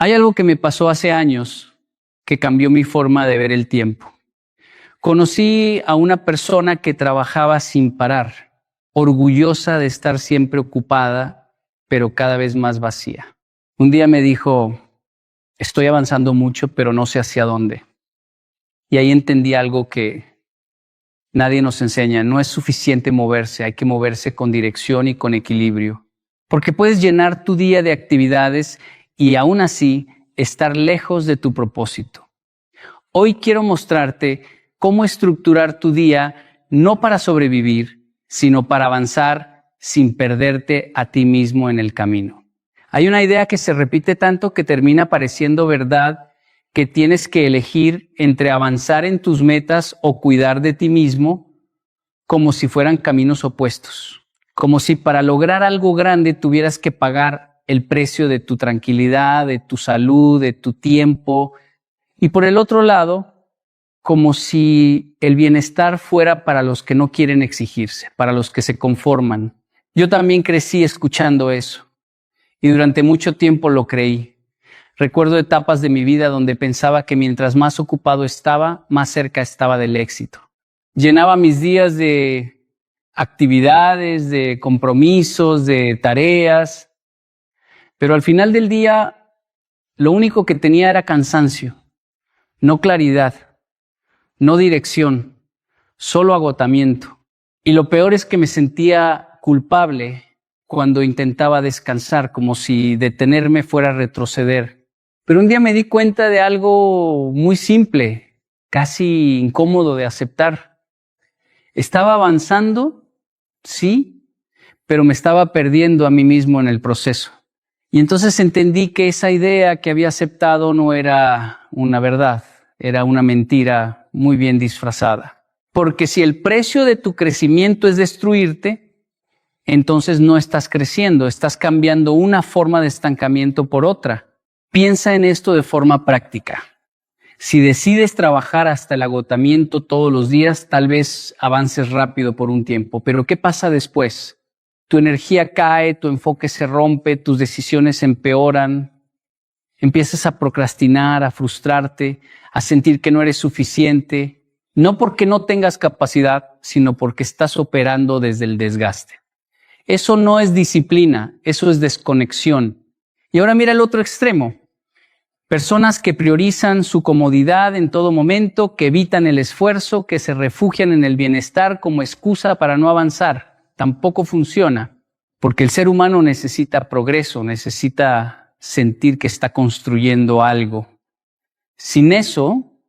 Hay algo que me pasó hace años que cambió mi forma de ver el tiempo. Conocí a una persona que trabajaba sin parar, orgullosa de estar siempre ocupada, pero cada vez más vacía. Un día me dijo, estoy avanzando mucho, pero no sé hacia dónde. Y ahí entendí algo que nadie nos enseña. No es suficiente moverse, hay que moverse con dirección y con equilibrio. Porque puedes llenar tu día de actividades y aún así estar lejos de tu propósito. Hoy quiero mostrarte cómo estructurar tu día no para sobrevivir, sino para avanzar sin perderte a ti mismo en el camino. Hay una idea que se repite tanto que termina pareciendo verdad, que tienes que elegir entre avanzar en tus metas o cuidar de ti mismo, como si fueran caminos opuestos. Como si para lograr algo grande tuvieras que pagar el precio de tu tranquilidad, de tu salud, de tu tiempo. Y por el otro lado, como si el bienestar fuera para los que no quieren exigirse, para los que se conforman. Yo también crecí escuchando eso y durante mucho tiempo lo creí. Recuerdo etapas de mi vida donde pensaba que mientras más ocupado estaba, más cerca estaba del éxito. Llenaba mis días de actividades, de compromisos, de tareas, pero al final del día lo único que tenía era cansancio, no claridad, no dirección, solo agotamiento. Y lo peor es que me sentía culpable cuando intentaba descansar, como si detenerme fuera a retroceder. Pero un día me di cuenta de algo muy simple, casi incómodo de aceptar. Estaba avanzando, sí, pero me estaba perdiendo a mí mismo en el proceso. Y entonces entendí que esa idea que había aceptado no era una verdad, era una mentira muy bien disfrazada. Porque si el precio de tu crecimiento es destruirte, entonces no estás creciendo, estás cambiando una forma de estancamiento por otra. Piensa en esto de forma práctica. Si decides trabajar hasta el agotamiento todos los días, tal vez avances rápido por un tiempo. Pero ¿qué pasa después? Tu energía cae, tu enfoque se rompe, tus decisiones empeoran. Empiezas a procrastinar, a frustrarte, a sentir que no eres suficiente. No porque no tengas capacidad, sino porque estás operando desde el desgaste. Eso no es disciplina, eso es desconexión. Y ahora mira el otro extremo. Personas que priorizan su comodidad en todo momento, que evitan el esfuerzo, que se refugian en el bienestar como excusa para no avanzar. Tampoco funciona, porque el ser humano necesita progreso, necesita sentir que está construyendo algo. Sin eso,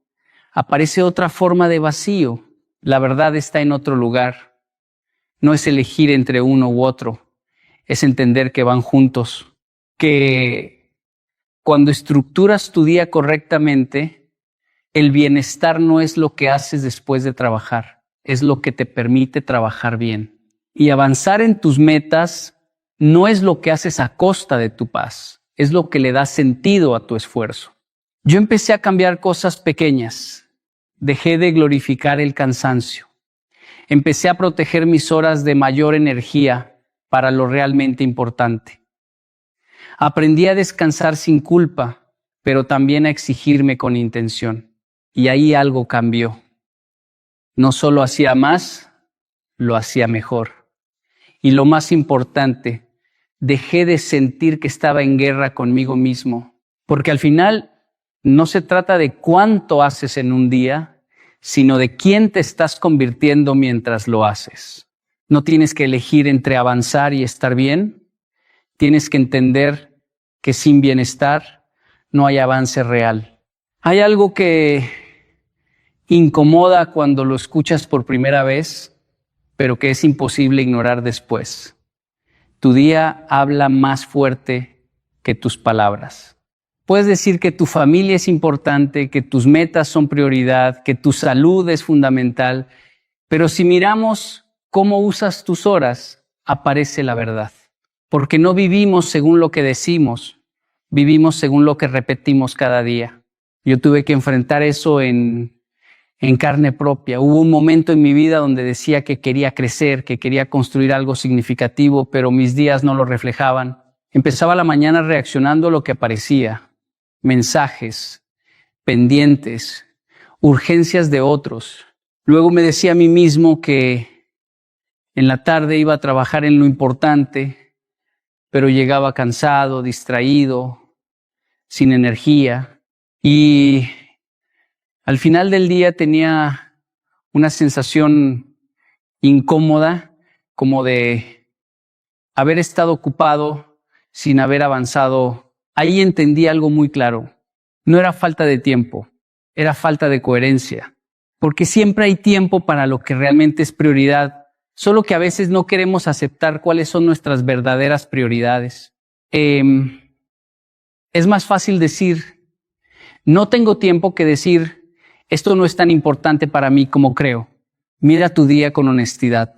aparece otra forma de vacío. La verdad está en otro lugar. No es elegir entre uno u otro, es entender que van juntos, que cuando estructuras tu día correctamente, el bienestar no es lo que haces después de trabajar, es lo que te permite trabajar bien. Y avanzar en tus metas no es lo que haces a costa de tu paz, es lo que le da sentido a tu esfuerzo. Yo empecé a cambiar cosas pequeñas, dejé de glorificar el cansancio, empecé a proteger mis horas de mayor energía para lo realmente importante. Aprendí a descansar sin culpa, pero también a exigirme con intención. Y ahí algo cambió. No solo hacía más, lo hacía mejor. Y lo más importante, dejé de sentir que estaba en guerra conmigo mismo. Porque al final no se trata de cuánto haces en un día, sino de quién te estás convirtiendo mientras lo haces. No tienes que elegir entre avanzar y estar bien. Tienes que entender que sin bienestar no hay avance real. Hay algo que incomoda cuando lo escuchas por primera vez, pero que es imposible ignorar después. Tu día habla más fuerte que tus palabras. Puedes decir que tu familia es importante, que tus metas son prioridad, que tu salud es fundamental, pero si miramos cómo usas tus horas, aparece la verdad. Porque no vivimos según lo que decimos, vivimos según lo que repetimos cada día. Yo tuve que enfrentar eso en carne propia. Hubo un momento en mi vida donde decía que quería crecer, que quería construir algo significativo, pero mis días no lo reflejaban. Empezaba la mañana reaccionando a lo que aparecía. mensajes, pendientes, urgencias de otros. Luego me decía a mí mismo que en la tarde iba a trabajar en lo importante, pero llegaba cansado, distraído, sin energía. Y al final del día tenía una sensación incómoda, como de haber estado ocupado sin haber avanzado. Ahí entendí algo muy claro. No era falta de tiempo, era falta de coherencia. Porque siempre hay tiempo para lo que realmente es prioridad, solo que a veces no queremos aceptar cuáles son nuestras verdaderas prioridades. Es más fácil decir, no tengo tiempo, que decir, esto no es tan importante para mí como creo. Mira tu día con honestidad.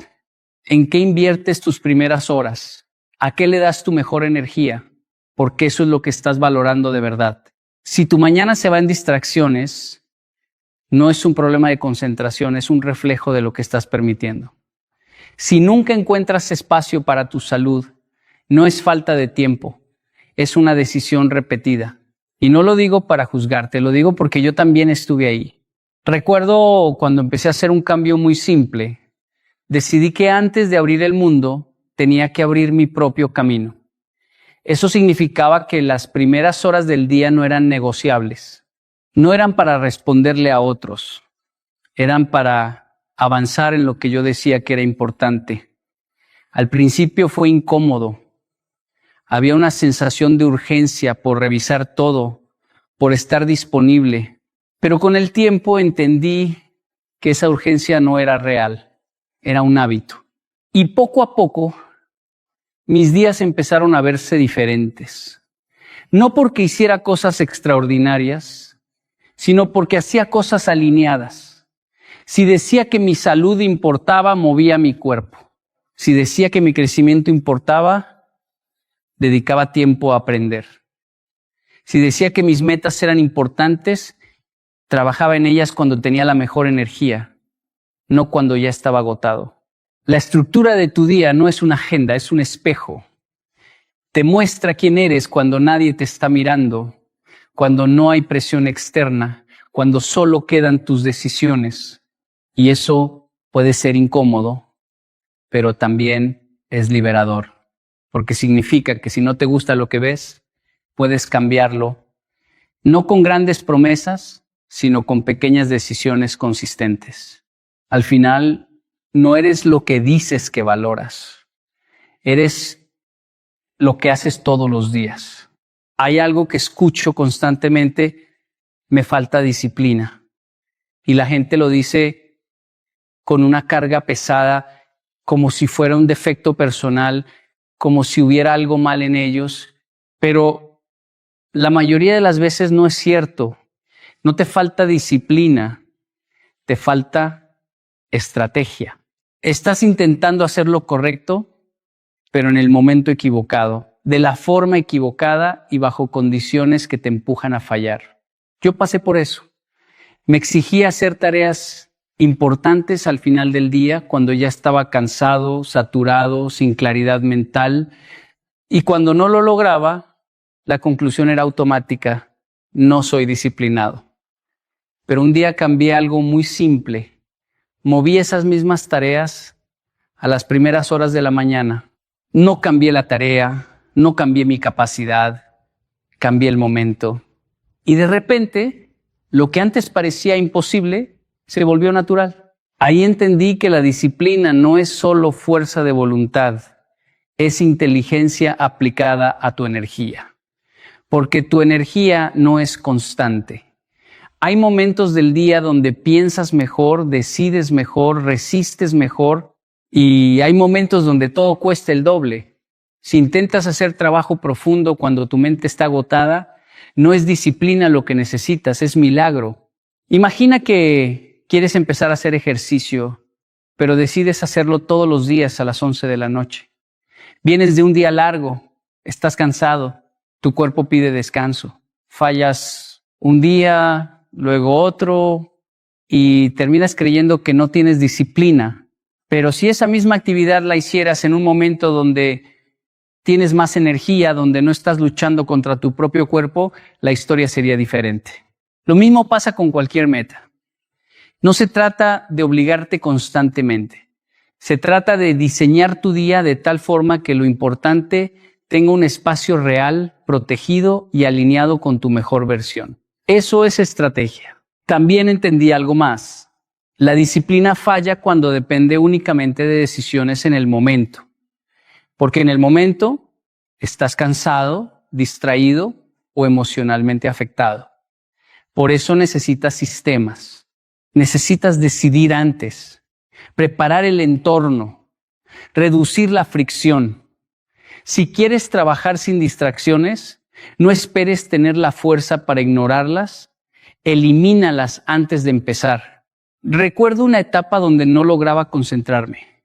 ¿En qué inviertes tus primeras horas? ¿A qué le das tu mejor energía? Porque eso es lo que estás valorando de verdad. Si tu mañana se va en distracciones, no es un problema de concentración, es un reflejo de lo que estás permitiendo. Si nunca encuentras espacio para tu salud, no es falta de tiempo, es una decisión repetida. Y no lo digo para juzgarte, lo digo porque yo también estuve ahí. Recuerdo cuando empecé a hacer un cambio muy simple, decidí que antes de abrir el mundo, tenía que abrir mi propio camino. Eso significaba que las primeras horas del día no eran negociables. No eran para responderle a otros, eran para avanzar en lo que yo decía que era importante. Al principio fue incómodo. Había una sensación de urgencia por revisar todo, por estar disponible. Pero con el tiempo entendí que esa urgencia no era real, era un hábito. Y poco a poco, mis días empezaron a verse diferentes. No porque hiciera cosas extraordinarias, sino porque hacía cosas alineadas. Si decía que mi salud importaba, movía mi cuerpo. Si decía que mi crecimiento importaba, dedicaba tiempo a aprender. Si decía que mis metas eran importantes, trabajaba en ellas cuando tenía la mejor energía, no cuando ya estaba agotado. La estructura de tu día no es una agenda, es un espejo. Te muestra quién eres cuando nadie te está mirando, cuando no hay presión externa, cuando solo quedan tus decisiones. Y eso puede ser incómodo, pero también es liberador, porque significa que si no te gusta lo que ves, puedes cambiarlo, no con grandes promesas, sino con pequeñas decisiones consistentes. Al final, no eres lo que dices que valoras, eres lo que haces todos los días. Hay algo que escucho constantemente, me falta disciplina. Y la gente lo dice con una carga pesada, como si fuera un defecto personal, como si hubiera algo mal en ellos. Pero la mayoría de las veces no es cierto. No te falta disciplina, te falta estrategia. Estás intentando hacer lo correcto, pero en el momento equivocado, de la forma equivocada y bajo condiciones que te empujan a fallar. Yo pasé por eso. Me exigía hacer tareas importantes al final del día, cuando ya estaba cansado, saturado, sin claridad mental. Y cuando no lo lograba, la conclusión era automática: no soy disciplinado. Pero un día cambié algo muy simple. Moví esas mismas tareas a las primeras horas de la mañana. No cambié la tarea, no cambié mi capacidad, cambié el momento. Y de repente, lo que antes parecía imposible, se volvió natural. Ahí entendí que la disciplina no es solo fuerza de voluntad, es inteligencia aplicada a tu energía. Porque tu energía no es constante. Hay momentos del día donde piensas mejor, decides mejor, resistes mejor, y hay momentos donde todo cuesta el doble. Si intentas hacer trabajo profundo cuando tu mente está agotada, no es disciplina lo que necesitas, es milagro. Imagina que quieres empezar a hacer ejercicio, pero decides hacerlo todos los días a las 11 de la noche. Vienes de un día largo, estás cansado, tu cuerpo pide descanso. Fallas un día, luego otro, y terminas creyendo que no tienes disciplina. Pero si esa misma actividad la hicieras en un momento donde tienes más energía, donde no estás luchando contra tu propio cuerpo, la historia sería diferente. Lo mismo pasa con cualquier meta. No se trata de obligarte constantemente. Se trata de diseñar tu día de tal forma que lo importante tenga un espacio real, protegido y alineado con tu mejor versión. Eso es estrategia. También entendí algo más. La disciplina falla cuando depende únicamente de decisiones en el momento. Porque en el momento estás cansado, distraído o emocionalmente afectado. Por eso necesitas sistemas. Necesitas decidir antes, preparar el entorno, reducir la fricción. Si quieres trabajar sin distracciones, no esperes tener la fuerza para ignorarlas, elimínalas antes de empezar. Recuerdo una etapa donde no lograba concentrarme.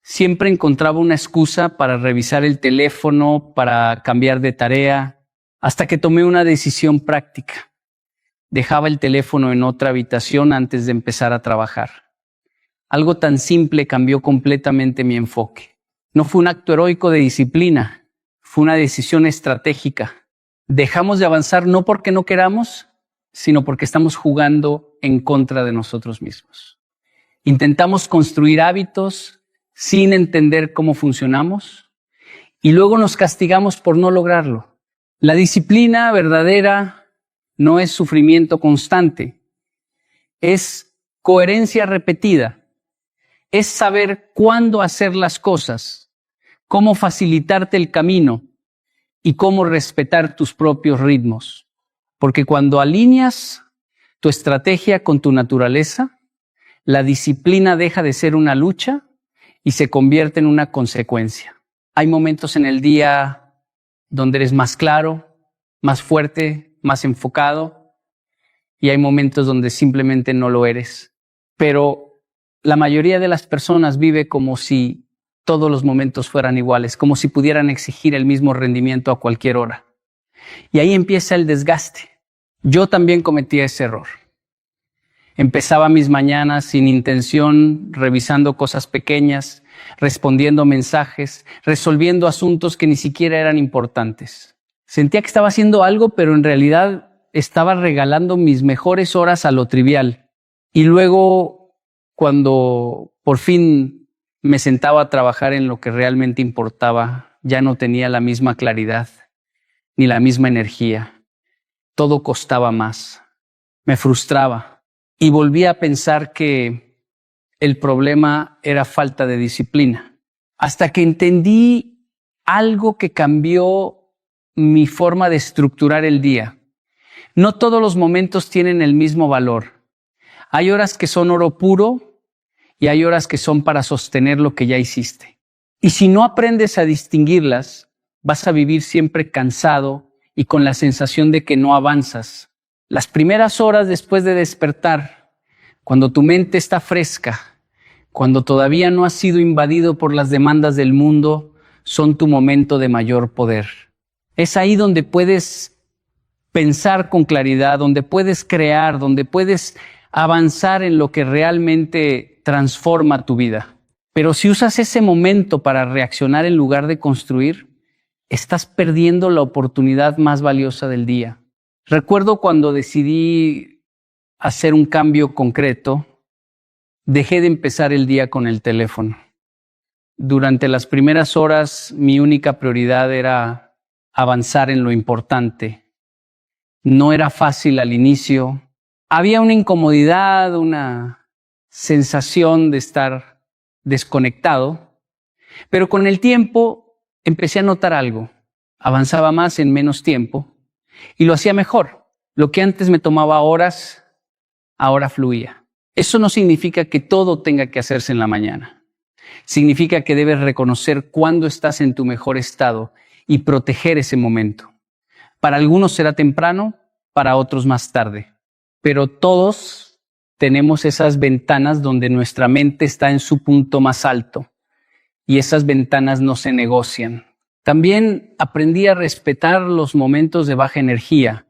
Siempre encontraba una excusa para revisar el teléfono, para cambiar de tarea, hasta que tomé una decisión práctica. Dejaba el teléfono en otra habitación antes de empezar a trabajar. Algo tan simple cambió completamente mi enfoque. No fue un acto heroico de disciplina, fue una decisión estratégica. Dejamos de avanzar no porque no queramos, sino porque estamos jugando en contra de nosotros mismos. Intentamos construir hábitos sin entender cómo funcionamos y luego nos castigamos por no lograrlo. La disciplina verdadera no es sufrimiento constante, es coherencia repetida, es saber cuándo hacer las cosas, cómo facilitarte el camino y cómo respetar tus propios ritmos. Porque cuando alineas tu estrategia con tu naturaleza, la disciplina deja de ser una lucha y se convierte en una consecuencia. Hay momentos en el día donde eres más claro, más fuerte, más enfocado, y hay momentos donde simplemente no lo eres. Pero la mayoría de las personas vive como si todos los momentos fueran iguales, como si pudieran exigir el mismo rendimiento a cualquier hora. Y ahí empieza el desgaste. Yo también cometía ese error. Empezaba mis mañanas sin intención, revisando cosas pequeñas, respondiendo mensajes, resolviendo asuntos que ni siquiera eran importantes. Sentía que estaba haciendo algo, pero en realidad estaba regalando mis mejores horas a lo trivial. Y luego, cuando por fin me sentaba a trabajar en lo que realmente importaba, ya no tenía la misma claridad, ni la misma energía. Todo costaba más. Me frustraba. Y volví a pensar que el problema era falta de disciplina. Hasta que entendí algo que cambió mi forma de estructurar el día. No todos los momentos tienen el mismo valor. Hay horas que son oro puro y hay horas que son para sostener lo que ya hiciste. Y si no aprendes a distinguirlas, vas a vivir siempre cansado y con la sensación de que no avanzas. Las primeras horas después de despertar, cuando tu mente está fresca, cuando todavía no has sido invadido por las demandas del mundo, son tu momento de mayor poder. Es ahí donde puedes pensar con claridad, donde puedes crear, donde puedes avanzar en lo que realmente transforma tu vida. Pero si usas ese momento para reaccionar en lugar de construir, estás perdiendo la oportunidad más valiosa del día. Recuerdo cuando decidí hacer un cambio concreto, dejé de empezar el día con el teléfono. Durante las primeras horas, mi única prioridad era avanzar en lo importante. No era fácil al inicio. Había una incomodidad, una sensación de estar desconectado, pero con el tiempo empecé a notar algo. Avanzaba más en menos tiempo y lo hacía mejor. Lo que antes me tomaba horas, ahora fluía. Eso no significa que todo tenga que hacerse en la mañana. Significa que debes reconocer cuándo estás en tu mejor estado y proteger ese momento. Para algunos será temprano, para otros más tarde. Pero todos tenemos esas ventanas donde nuestra mente está en su punto más alto y esas ventanas no se negocian. También aprendí a respetar los momentos de baja energía.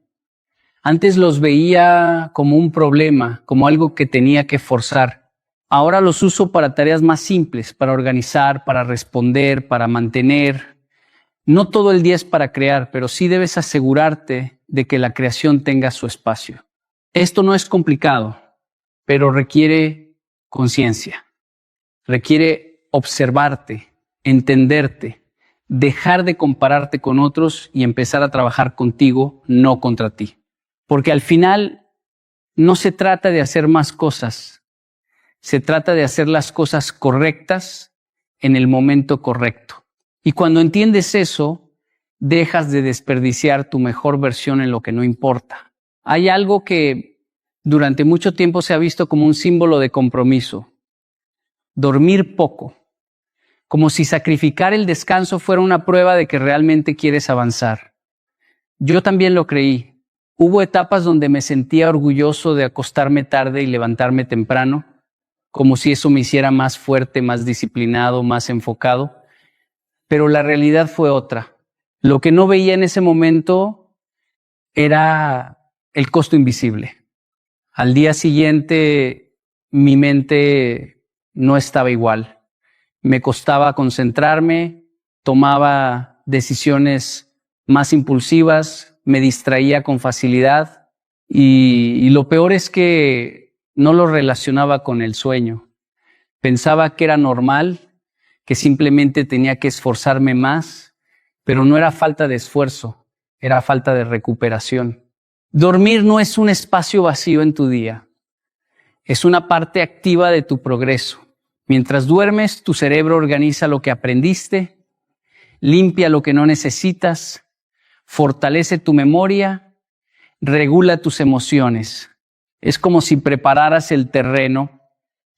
Antes los veía como un problema, como algo que tenía que forzar. Ahora los uso para tareas más simples, para organizar, para responder, para mantener. No todo el día es para crear, pero sí debes asegurarte de que la creación tenga su espacio. Esto no es complicado, pero requiere conciencia. Requiere observarte, entenderte, dejar de compararte con otros y empezar a trabajar contigo, no contra ti. Porque al final no se trata de hacer más cosas, se trata de hacer las cosas correctas en el momento correcto. Y cuando entiendes eso, dejas de desperdiciar tu mejor versión en lo que no importa. Hay algo que durante mucho tiempo se ha visto como un símbolo de compromiso. Dormir poco. Como si sacrificar el descanso fuera una prueba de que realmente quieres avanzar. Yo también lo creí. Hubo etapas donde me sentía orgulloso de acostarme tarde y levantarme temprano, como si eso me hiciera más fuerte, más disciplinado, más enfocado. Pero la realidad fue otra. Lo que no veía en ese momento era el costo invisible. Al día siguiente, mi mente no estaba igual. Me costaba concentrarme, tomaba decisiones más impulsivas, me distraía con facilidad y lo peor es que no lo relacionaba con el sueño. Pensaba que era normal, que simplemente tenía que esforzarme más, pero no era falta de esfuerzo, era falta de recuperación. Dormir no es un espacio vacío en tu día, es una parte activa de tu progreso. Mientras duermes, tu cerebro organiza lo que aprendiste, limpia lo que no necesitas, fortalece tu memoria, regula tus emociones. Es como si prepararas el terreno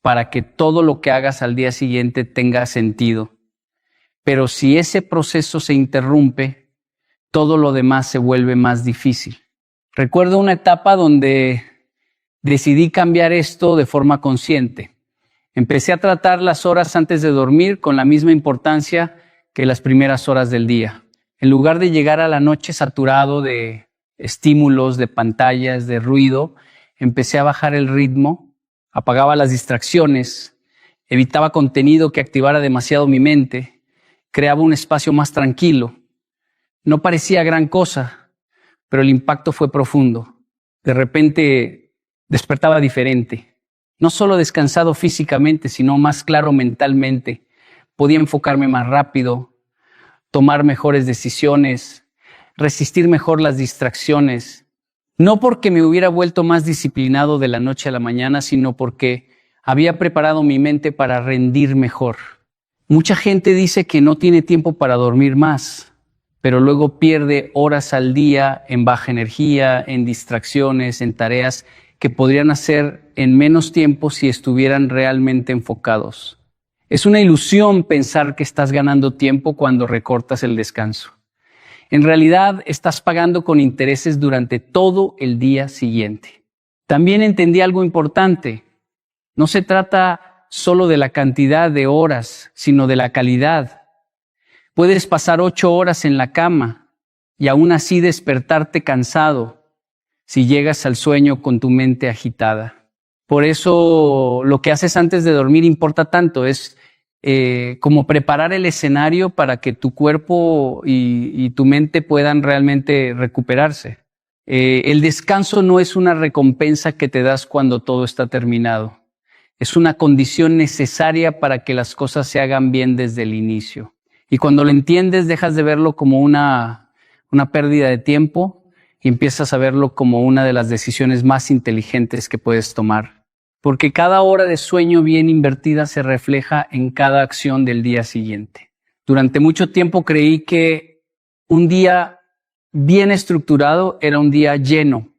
para que todo lo que hagas al día siguiente tenga sentido. Pero si ese proceso se interrumpe, todo lo demás se vuelve más difícil. Recuerdo una etapa donde decidí cambiar esto de forma consciente. Empecé a tratar las horas antes de dormir con la misma importancia que las primeras horas del día. En lugar de llegar a la noche saturado de estímulos, de pantallas, de ruido, empecé a bajar el ritmo, apagaba las distracciones, evitaba contenido que activara demasiado mi mente, creaba un espacio más tranquilo. No parecía gran cosa, pero el impacto fue profundo. De repente despertaba diferente. No solo descansado físicamente, sino más claro mentalmente. Podía enfocarme más rápido, tomar mejores decisiones, resistir mejor las distracciones. No porque me hubiera vuelto más disciplinado de la noche a la mañana, sino porque había preparado mi mente para rendir mejor. Mucha gente dice que no tiene tiempo para dormir más, pero luego pierde horas al día en baja energía, en distracciones, en tareas que podrían hacer en menos tiempo si estuvieran realmente enfocados. Es una ilusión pensar que estás ganando tiempo cuando recortas el descanso. En realidad, estás pagando con intereses durante todo el día siguiente. También entendí algo importante. No se trata solo de la cantidad de horas, sino de la calidad. Puedes pasar 8 horas en la cama y aún así despertarte cansado si llegas al sueño con tu mente agitada. Por eso lo que haces antes de dormir importa tanto, es como preparar el escenario para que tu cuerpo y tu mente puedan realmente recuperarse. El descanso no es una recompensa que te das cuando todo está terminado. Es una condición necesaria para que las cosas se hagan bien desde el inicio. Y cuando lo entiendes, dejas de verlo como una pérdida de tiempo y empiezas a verlo como una de las decisiones más inteligentes que puedes tomar. Porque cada hora de sueño bien invertida se refleja en cada acción del día siguiente. Durante mucho tiempo creí que un día bien estructurado era un día lleno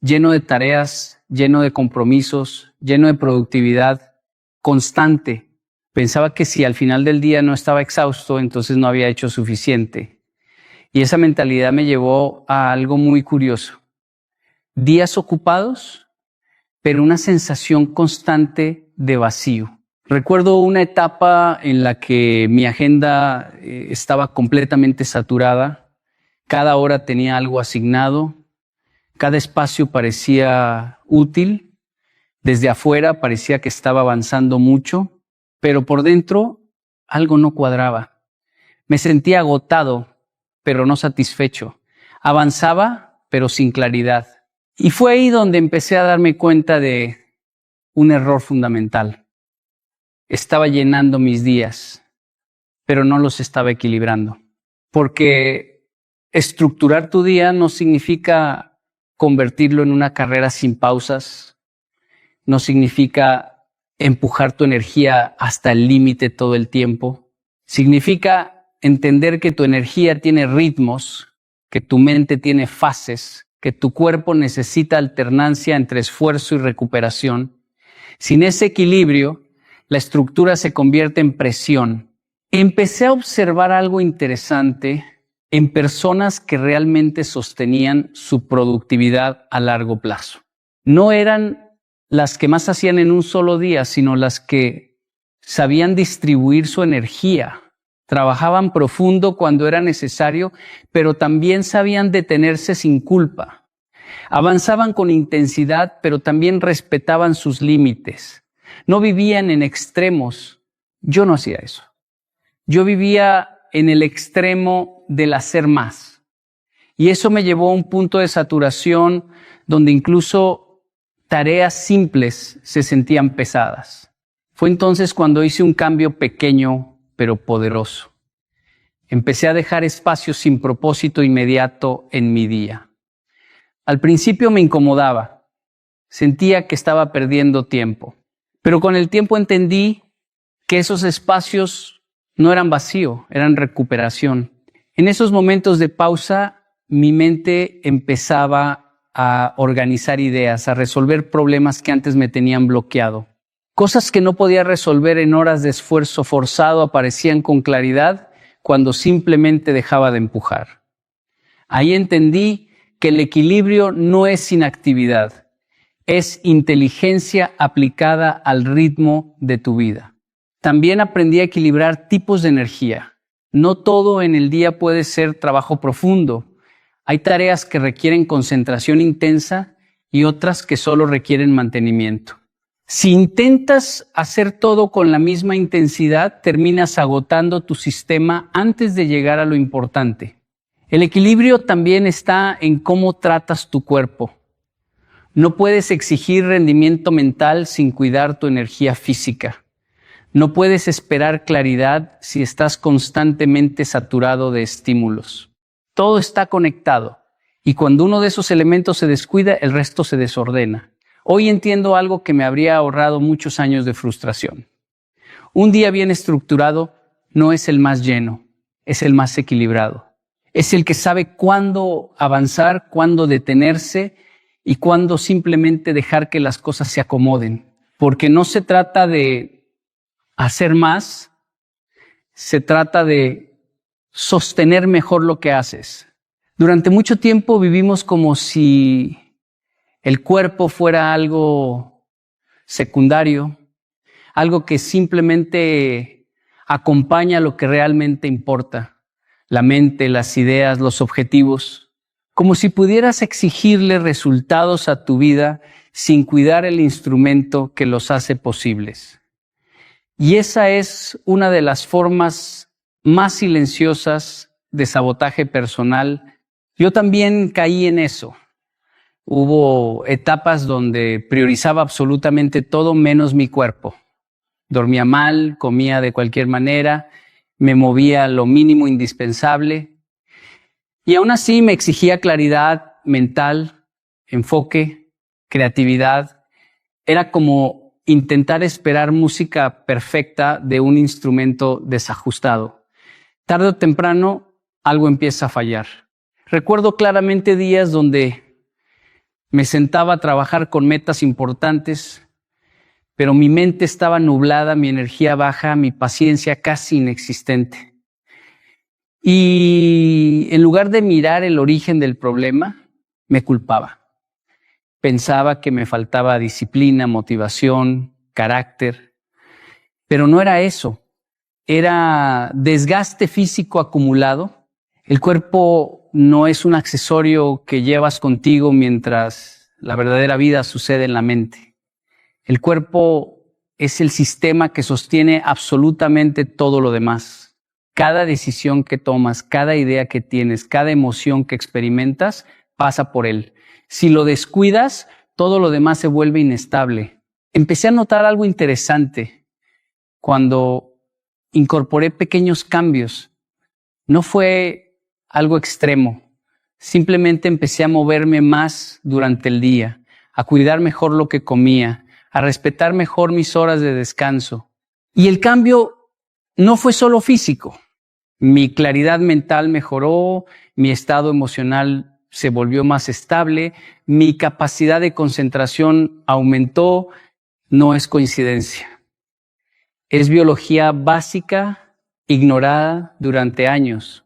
de tareas, lleno de compromisos, lleno de productividad constante. Pensaba que si al final del día no estaba exhausto, entonces no había hecho suficiente. Y esa mentalidad me llevó a algo muy curioso. Días ocupados, pero una sensación constante de vacío. Recuerdo una etapa en la que mi agenda estaba completamente saturada. Cada hora tenía algo asignado. Cada espacio parecía útil. Desde afuera parecía que estaba avanzando mucho, pero por dentro algo no cuadraba. Me sentía agotado, pero no satisfecho. Avanzaba, pero sin claridad. Y fue ahí donde empecé a darme cuenta de un error fundamental. Estaba llenando mis días, pero no los estaba equilibrando. Porque estructurar tu día no significa convertirlo en una carrera sin pausas, no significa empujar tu energía hasta el límite todo el tiempo. Significa entender que tu energía tiene ritmos, que tu mente tiene fases, que tu cuerpo necesita alternancia entre esfuerzo y recuperación. Sin ese equilibrio, la estructura se convierte en presión. Empecé a observar algo interesante en personas que realmente sostenían su productividad a largo plazo. No eran las que más hacían en un solo día, sino las que sabían distribuir su energía. Trabajaban profundo cuando era necesario, pero también sabían detenerse sin culpa. Avanzaban con intensidad, pero también respetaban sus límites. No vivían en extremos. Yo no hacía eso. Yo vivía en el extremo del hacer más. Y eso me llevó a un punto de saturación donde incluso tareas simples se sentían pesadas. Fue entonces cuando hice un cambio pequeño pero poderoso. Empecé a dejar espacios sin propósito inmediato en mi día. Al principio me incomodaba, sentía que estaba perdiendo tiempo, pero con el tiempo entendí que esos espacios no eran vacío, eran recuperación. En esos momentos de pausa, mi mente empezaba a organizar ideas, a resolver problemas que antes me tenían bloqueado. Cosas que no podía resolver en horas de esfuerzo forzado aparecían con claridad cuando simplemente dejaba de empujar. Ahí entendí que el equilibrio no es inactividad, es inteligencia aplicada al ritmo de tu vida. También aprendí a equilibrar tipos de energía. No todo en el día puede ser trabajo profundo. Hay tareas que requieren concentración intensa y otras que solo requieren mantenimiento. Si intentas hacer todo con la misma intensidad, terminas agotando tu sistema antes de llegar a lo importante. El equilibrio también está en cómo tratas tu cuerpo. No puedes exigir rendimiento mental sin cuidar tu energía física. No puedes esperar claridad si estás constantemente saturado de estímulos. Todo está conectado y cuando uno de esos elementos se descuida, el resto se desordena. Hoy entiendo algo que me habría ahorrado muchos años de frustración. Un día bien estructurado no es el más lleno, es el más equilibrado. Es el que sabe cuándo avanzar, cuándo detenerse y cuándo simplemente dejar que las cosas se acomoden. Porque no se trata de hacer más, se trata de sostener mejor lo que haces. Durante mucho tiempo vivimos como si el cuerpo fuera algo secundario, algo que simplemente acompaña lo que realmente importa. La mente, las ideas, los objetivos, como si pudieras exigirle resultados a tu vida sin cuidar el instrumento que los hace posibles. Y esa es una de las formas más silenciosas de sabotaje personal. Yo también caí en eso. Hubo etapas donde priorizaba absolutamente todo menos mi cuerpo. Dormía mal, comía de cualquier manera, me movía lo mínimo indispensable y aún así me exigía claridad mental, enfoque, creatividad. Era como intentar esperar música perfecta de un instrumento desajustado. Tarde o temprano algo empieza a fallar. Recuerdo claramente días donde me sentaba a trabajar con metas importantes, pero mi mente estaba nublada, mi energía baja, mi paciencia casi inexistente. Y en lugar de mirar el origen del problema, me culpaba. Pensaba que me faltaba disciplina, motivación, carácter, pero no era eso. Era desgaste físico acumulado. El cuerpo no es un accesorio que llevas contigo mientras la verdadera vida sucede en la mente. El cuerpo es el sistema que sostiene absolutamente todo lo demás. Cada decisión que tomas, cada idea que tienes, cada emoción que experimentas, pasa por él. Si lo descuidas, todo lo demás se vuelve inestable. Empecé a notar algo interesante cuando incorporé pequeños cambios. No fue algo extremo. Simplemente empecé a moverme más durante el día, a cuidar mejor lo que comía, a respetar mejor mis horas de descanso. Y el cambio no fue solo físico. Mi claridad mental mejoró, mi estado emocional se volvió más estable, mi capacidad de concentración aumentó. No es coincidencia. Es biología básica, ignorada durante años.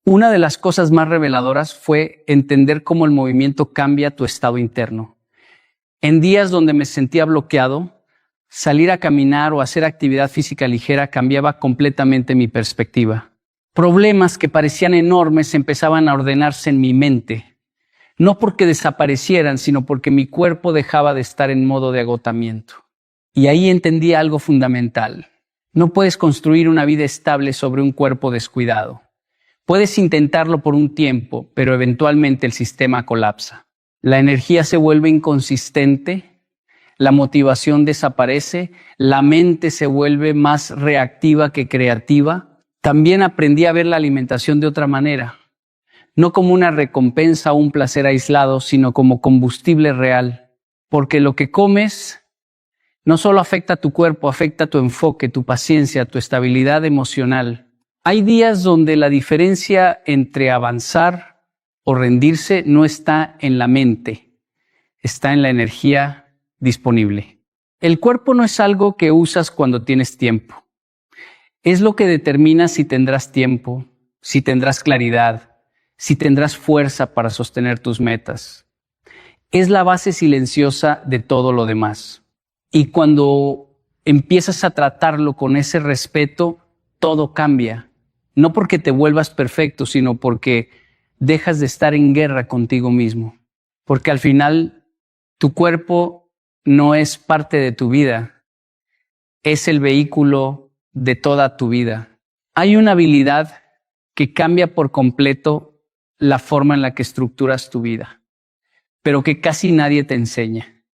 Una de las cosas más reveladoras fue entender cómo el movimiento cambia tu estado interno. En días donde me sentía bloqueado, salir a caminar o hacer actividad física ligera cambiaba completamente mi perspectiva. Problemas que parecían enormes empezaban a ordenarse en mi mente, no porque desaparecieran, sino porque mi cuerpo dejaba de estar en modo de agotamiento. Y ahí entendí algo fundamental. No puedes construir una vida estable sobre un cuerpo descuidado. Puedes intentarlo por un tiempo, pero eventualmente el sistema colapsa. La energía se vuelve inconsistente, la motivación desaparece, la mente se vuelve más reactiva que creativa. También aprendí a ver la alimentación de otra manera, no como una recompensa o un placer aislado, sino como combustible real. Porque lo que comes no solo afecta a tu cuerpo, afecta a tu enfoque, tu paciencia, tu estabilidad emocional. Hay días donde la diferencia entre avanzar o rendirse no está en la mente, está en la energía disponible. El cuerpo no es algo que usas cuando tienes tiempo. Es lo que determina si tendrás tiempo, si tendrás claridad, si tendrás fuerza para sostener tus metas. Es la base silenciosa de todo lo demás. Y cuando empiezas a tratarlo con ese respeto, todo cambia. No porque te vuelvas perfecto, sino porque dejas de estar en guerra contigo mismo. Porque al final, tu cuerpo no es parte de tu vida. Es el vehículo de toda tu vida. Hay una habilidad que cambia por completo la forma en la que estructuras tu vida, pero que casi nadie te enseña.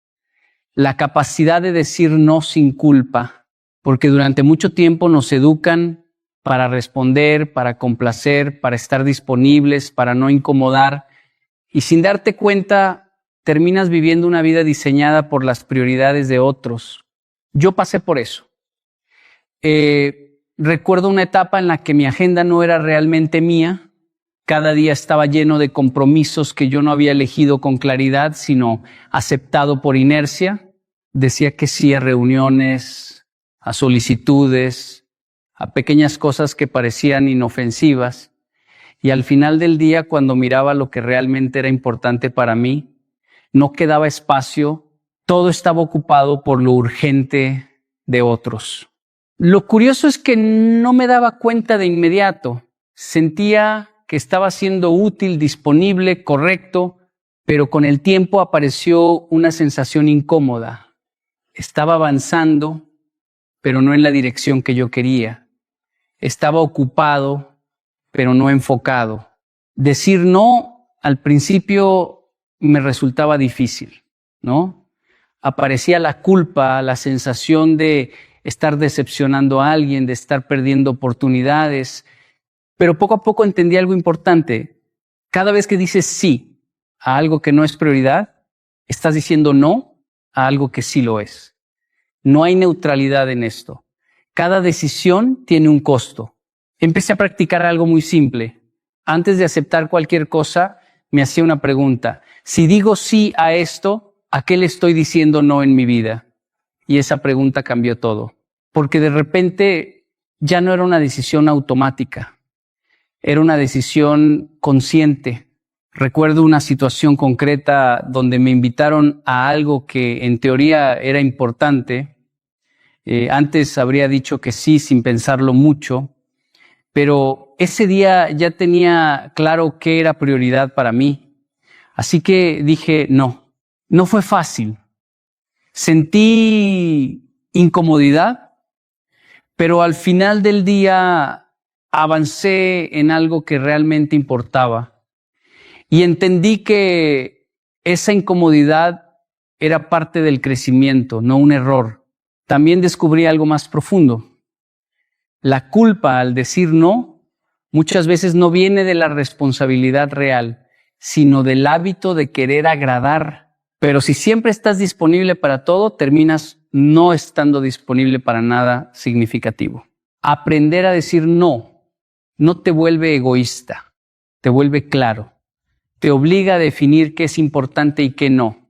La capacidad de decir no sin culpa, porque durante mucho tiempo nos educan para responder, para complacer, para estar disponibles, para no incomodar, y sin darte cuenta terminas viviendo una vida diseñada por las prioridades de otros. Yo pasé por eso. Recuerdo una etapa en la que mi agenda no era realmente mía. Cada día estaba lleno de compromisos que yo no había elegido con claridad, sino aceptado por inercia. Decía que sí a reuniones, a solicitudes, a pequeñas cosas que parecían inofensivas. Y al final del día, cuando miraba lo que realmente era importante para mí, no quedaba espacio, todo estaba ocupado por lo urgente de otros. Lo curioso es que no me daba cuenta de inmediato. Sentía que estaba siendo útil, disponible, correcto, pero con el tiempo apareció una sensación incómoda. Estaba avanzando, pero no en la dirección que yo quería. Estaba ocupado, pero no enfocado. Decir no al principio me resultaba difícil, ¿no? Aparecía la culpa, la sensación de estar decepcionando a alguien, de estar perdiendo oportunidades. Pero poco a poco entendí algo importante. Cada vez que dices sí a algo que no es prioridad, estás diciendo no a algo que sí lo es. No hay neutralidad en esto. Cada decisión tiene un costo. Empecé a practicar algo muy simple. Antes de aceptar cualquier cosa, me hacía una pregunta. Si digo sí a esto, ¿a qué le estoy diciendo no en mi vida? Y esa pregunta cambió todo. Porque de repente ya no era una decisión automática. Era una decisión consciente. Recuerdo una situación concreta donde me invitaron a algo que en teoría era importante. Antes habría dicho que sí sin pensarlo mucho, pero ese día ya tenía claro qué era prioridad para mí. Así que dije no. No fue fácil. Sentí incomodidad, pero al final del día avancé en algo que realmente importaba y entendí que esa incomodidad era parte del crecimiento, no un error. También descubrí algo más profundo. La culpa al decir no muchas veces no viene de la responsabilidad real, sino del hábito de querer agradar. Pero si siempre estás disponible para todo, terminas no estando disponible para nada significativo. Aprender a decir no te vuelve egoísta, te vuelve claro, te obliga a definir qué es importante y qué no.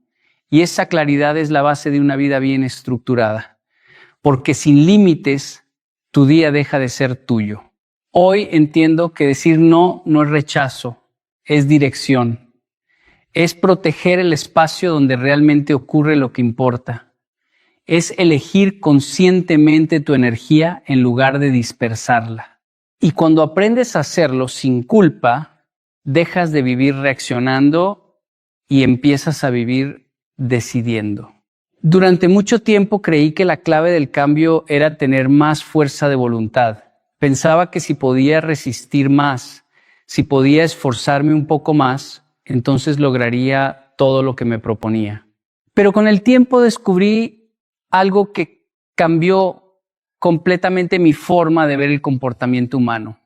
Y esa claridad es la base de una vida bien estructurada, porque sin límites, tu día deja de ser tuyo. Hoy entiendo que decir no es rechazo, es dirección. Es proteger el espacio donde realmente ocurre lo que importa. Es elegir conscientemente tu energía en lugar de dispersarla. Y cuando aprendes a hacerlo sin culpa, dejas de vivir reaccionando y empiezas a vivir decidiendo. Durante mucho tiempo creí que la clave del cambio era tener más fuerza de voluntad. Pensaba que si podía resistir más, si podía esforzarme un poco más, entonces lograría todo lo que me proponía. Pero con el tiempo descubrí algo que cambió completamente mi forma de ver el comportamiento humano.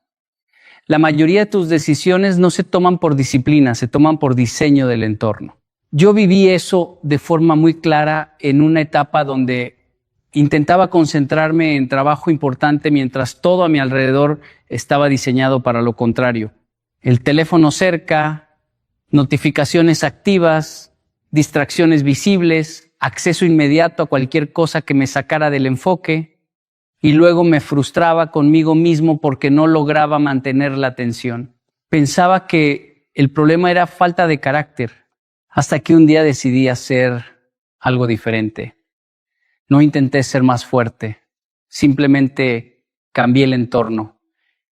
La mayoría de tus decisiones no se toman por disciplina, se toman por diseño del entorno. Yo viví eso de forma muy clara en una etapa donde intentaba concentrarme en trabajo importante mientras todo a mi alrededor estaba diseñado para lo contrario. El teléfono cerca, notificaciones activas, distracciones visibles, acceso inmediato a cualquier cosa que me sacara del enfoque, y luego me frustraba conmigo mismo porque no lograba mantener la atención. Pensaba que el problema era falta de carácter, hasta que un día decidí hacer algo diferente. No intenté ser más fuerte, simplemente cambié el entorno.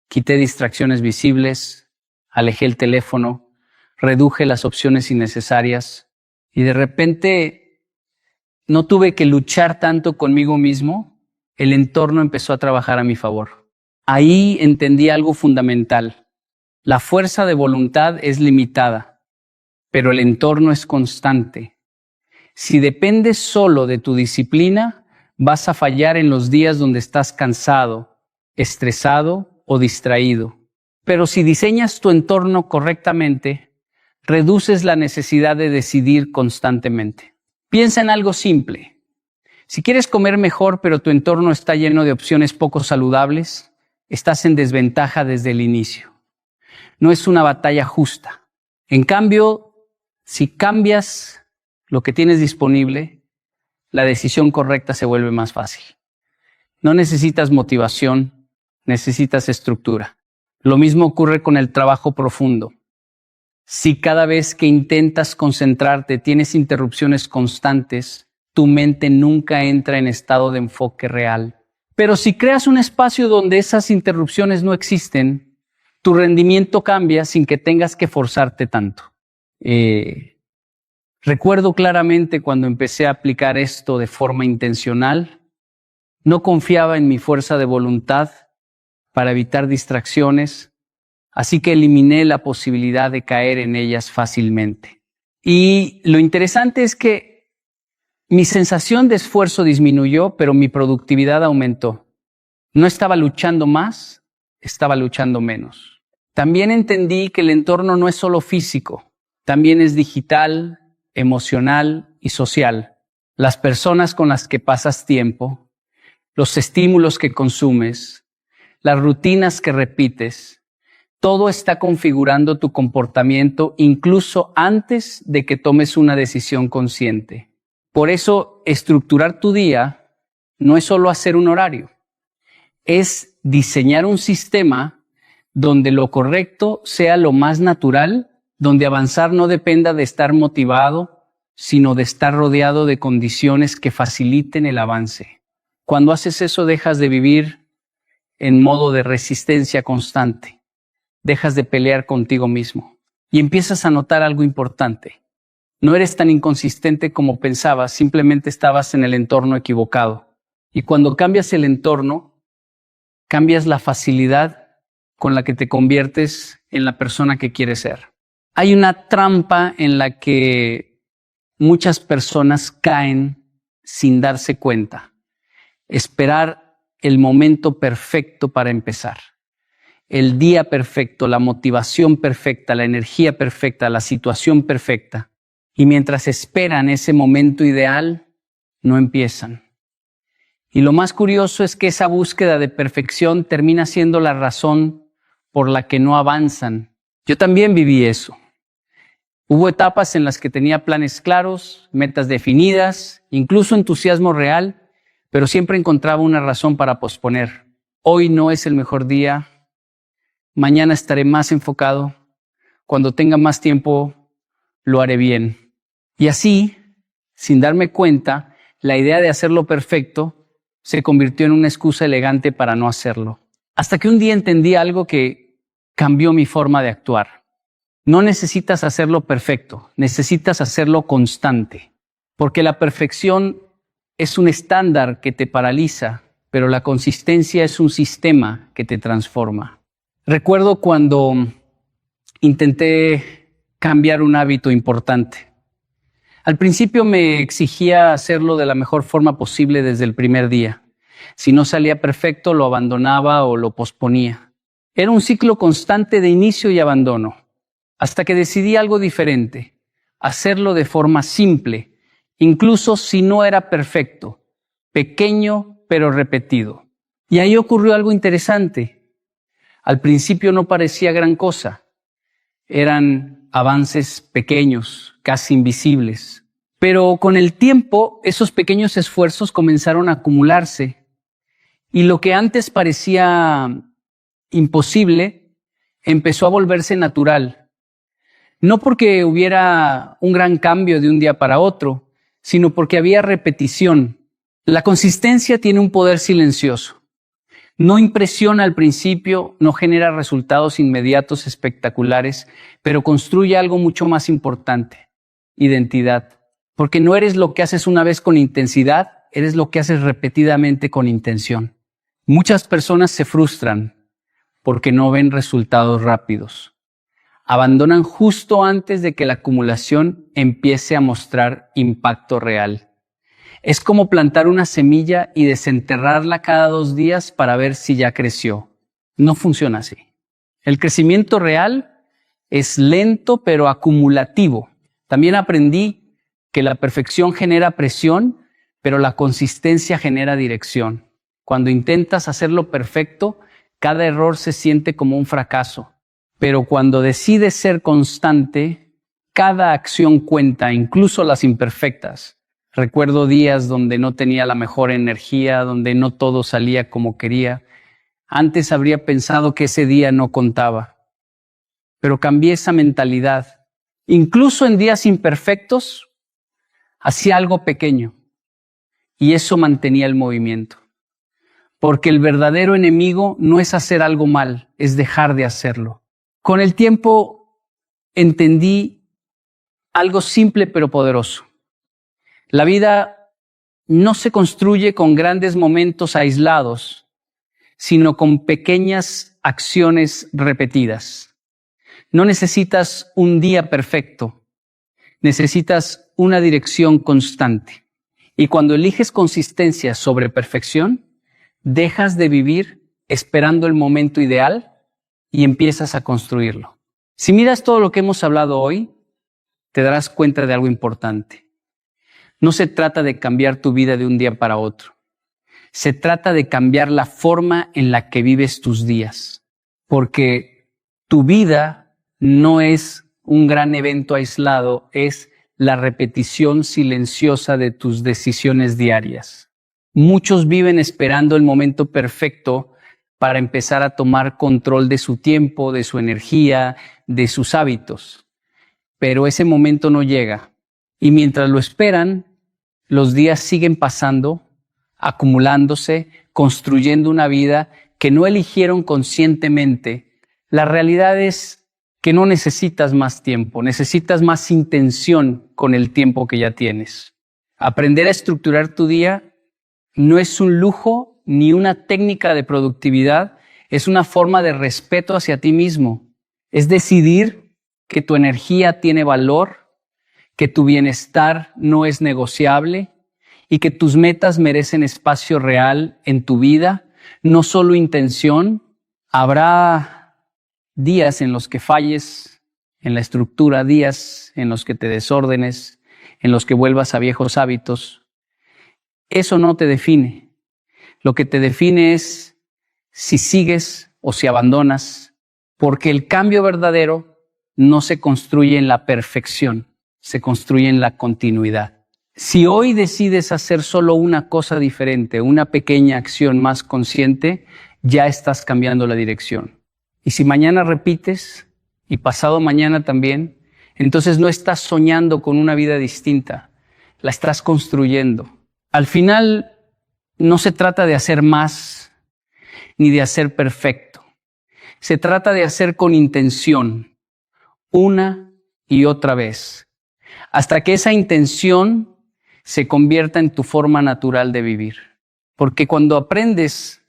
Quité distracciones visibles, alejé el teléfono, reduje las opciones innecesarias y de repente no tuve que luchar tanto conmigo mismo. El entorno empezó a trabajar a mi favor. Ahí entendí algo fundamental. La fuerza de voluntad es limitada, pero el entorno es constante. Si dependes solo de tu disciplina, vas a fallar en los días donde estás cansado, estresado o distraído. Pero si diseñas tu entorno correctamente, reduces la necesidad de decidir constantemente. Piensa en algo simple. Si quieres comer mejor, pero tu entorno está lleno de opciones poco saludables, estás en desventaja desde el inicio. No es una batalla justa. En cambio, si cambias lo que tienes disponible, la decisión correcta se vuelve más fácil. No necesitas motivación, necesitas estructura. Lo mismo ocurre con el trabajo profundo. Si cada vez que intentas concentrarte tienes interrupciones constantes, tu mente nunca entra en estado de enfoque real. Pero si creas un espacio donde esas interrupciones no existen, tu rendimiento cambia sin que tengas que forzarte tanto. Recuerdo claramente cuando empecé a aplicar esto de forma intencional, no confiaba en mi fuerza de voluntad para evitar distracciones, así que eliminé la posibilidad de caer en ellas fácilmente. Y lo interesante es que mi sensación de esfuerzo disminuyó, pero mi productividad aumentó. No estaba luchando más, estaba luchando menos. También entendí que el entorno no es solo físico, también es digital, emocional y social. Las personas con las que pasas tiempo, los estímulos que consumes, las rutinas que repites, todo está configurando tu comportamiento incluso antes de que tomes una decisión consciente. Por eso, estructurar tu día no es solo hacer un horario, es diseñar un sistema donde lo correcto sea lo más natural, donde avanzar no dependa de estar motivado, sino de estar rodeado de condiciones que faciliten el avance. Cuando haces eso, dejas de vivir en modo de resistencia constante. Dejas de pelear contigo mismo y empiezas a notar algo importante. No eres tan inconsistente como pensabas, simplemente estabas en el entorno equivocado. Y cuando cambias el entorno, cambias la facilidad con la que te conviertes en la persona que quieres ser. Hay una trampa en la que muchas personas caen sin darse cuenta. Esperar el momento perfecto para empezar. El día perfecto, la motivación perfecta, la energía perfecta, la situación perfecta. Y mientras esperan ese momento ideal, no empiezan. Y lo más curioso es que esa búsqueda de perfección termina siendo la razón por la que no avanzan. Yo también viví eso. Hubo etapas en las que tenía planes claros, metas definidas, incluso entusiasmo real, pero siempre encontraba una razón para posponer. Hoy no es el mejor día, mañana estaré más enfocado, cuando tenga más tiempo lo haré bien. Y así, sin darme cuenta, la idea de hacerlo perfecto se convirtió en una excusa elegante para no hacerlo. Hasta que un día entendí algo que cambió mi forma de actuar. No necesitas hacerlo perfecto, necesitas hacerlo constante, porque la perfección es un estándar que te paraliza, pero la consistencia es un sistema que te transforma. Recuerdo cuando intenté cambiar un hábito importante. Al principio me exigía hacerlo de la mejor forma posible desde el primer día. Si no salía perfecto, lo abandonaba o lo posponía. Era un ciclo constante de inicio y abandono. Hasta que decidí algo diferente, hacerlo de forma simple, incluso si no era perfecto, pequeño pero repetido. Y ahí ocurrió algo interesante. Al principio no parecía gran cosa, eran avances pequeños, casi invisibles. Pero con el tiempo, esos pequeños esfuerzos comenzaron a acumularse y lo que antes parecía imposible empezó a volverse natural. No porque hubiera un gran cambio de un día para otro, sino porque había repetición. La consistencia tiene un poder silencioso. No impresiona al principio, no genera resultados inmediatos espectaculares, pero construye algo mucho más importante: identidad. Porque no eres lo que haces una vez con intensidad, eres lo que haces repetidamente con intención. Muchas personas se frustran porque no ven resultados rápidos. Abandonan justo antes de que la acumulación empiece a mostrar impacto real. Es como plantar una semilla y desenterrarla cada 2 días para ver si ya creció. No funciona así. El crecimiento real es lento pero acumulativo. También aprendí que la perfección genera presión, pero la consistencia genera dirección. Cuando intentas hacerlo perfecto, cada error se siente como un fracaso. Pero cuando decides ser constante, cada acción cuenta, incluso las imperfectas. Recuerdo días donde no tenía la mejor energía, donde no todo salía como quería. Antes habría pensado que ese día no contaba. Pero cambié esa mentalidad. Incluso en días imperfectos, hacía algo pequeño. Y eso mantenía el movimiento. Porque el verdadero enemigo no es hacer algo mal, es dejar de hacerlo. Con el tiempo entendí algo simple pero poderoso. La vida no se construye con grandes momentos aislados, sino con pequeñas acciones repetidas. No necesitas un día perfecto, necesitas una dirección constante. Y cuando eliges consistencia sobre perfección, dejas de vivir esperando el momento ideal y empiezas a construirlo. Si miras todo lo que hemos hablado hoy, te darás cuenta de algo importante. No se trata de cambiar tu vida de un día para otro. Se trata de cambiar la forma en la que vives tus días. Porque tu vida no es un gran evento aislado, es la repetición silenciosa de tus decisiones diarias. Muchos viven esperando el momento perfecto para empezar a tomar control de su tiempo, de su energía, de sus hábitos. Pero ese momento no llega. Y mientras lo esperan, los días siguen pasando, acumulándose, construyendo una vida que no eligieron conscientemente. La realidad es que no necesitas más tiempo, necesitas más intención con el tiempo que ya tienes. Aprender a estructurar tu día no es un lujo ni una técnica de productividad, Es una forma de respeto hacia ti mismo. Es decidir que tu energía tiene valor, que tu bienestar no es negociable y que tus metas merecen espacio real en tu vida, no solo intención. Habrá días en los que falles en la estructura, días en los que te desórdenes, en los que vuelvas a viejos hábitos. Eso no te define. Lo que te define es si sigues o si abandonas, porque el cambio verdadero no se construye en la perfección, se construye en la continuidad. Si hoy decides hacer solo una cosa diferente, una pequeña acción más consciente, ya estás cambiando la dirección. Y si mañana repites, y pasado mañana también, entonces no estás soñando con una vida distinta, la estás construyendo. Al final, no se trata de hacer más, ni de hacer perfecto. Se trata de hacer con intención, una y otra vez, hasta que esa intención se convierta en tu forma natural de vivir. Porque cuando aprendes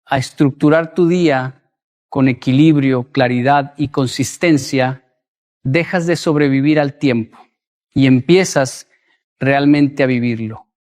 a estructurar tu día con equilibrio, claridad y consistencia, dejas de sobrevivir al tiempo y empiezas realmente a vivirlo.